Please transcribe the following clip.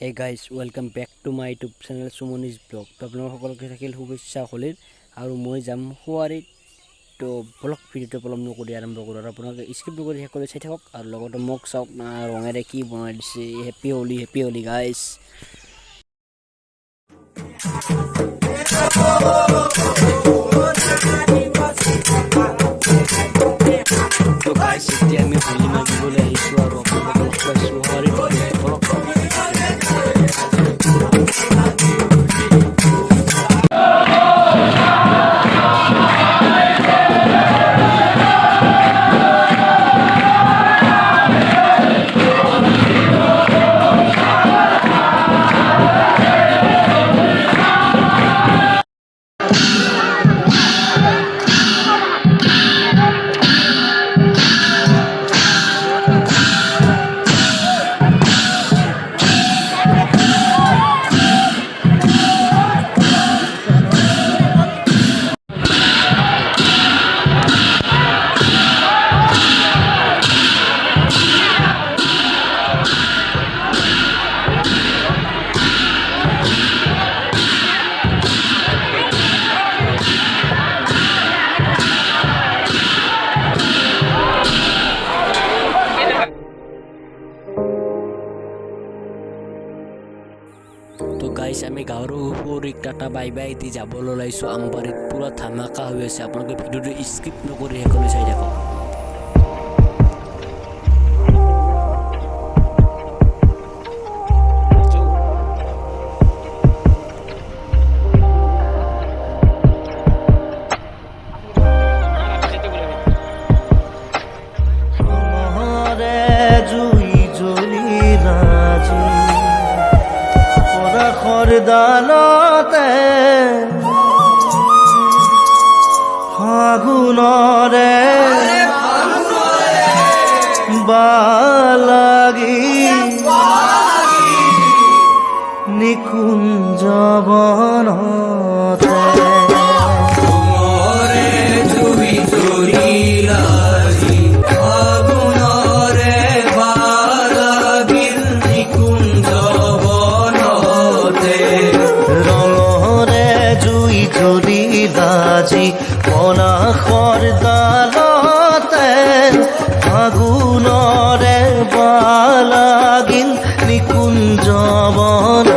Hey guys, welcome back to my YouTube channel Sumoni's Blog. তো আপোনালোক সকলোকে থাকিল শুভেচ্ছা হলিৰ আৰু মই যাম শুৱাৰীত। তো ব্লগ ভিডিঅ'টো পলম নকৰি আৰম্ভ কৰোঁ আৰু আপোনালোকে স্কিপ নকৰি শেষ কৰি চাই থাকক আৰু লগতে মোক চাওক না ৰঙেৰে কি বনাই দিছে। Happy Holi guys. তো গাইজ এতিয়া আমি হোলি মাগিবলৈ আহিছোঁ আৰু আপোনালোকে লগ পাইছোঁ শুৱাৰীত ব্লগ। তো গাইছ আমি গাঁৱৰ সৰুক টাটা বাই বাই দি যাবলৈ ওলাইছোঁ আমবাৰীত। পুৰা ধামাকা হৈ আছে, আপোনালোকে ভিডিঅ'টো স্কিপ নকৰি শেষ কৰি চাই থাকক। দালতে ফাগুনৰে বালাগি নিকুঞ্জ বনতে আজি পলাশৰ দালতে ফাগুনৰে বালাগিল নিকুঞ্জ বন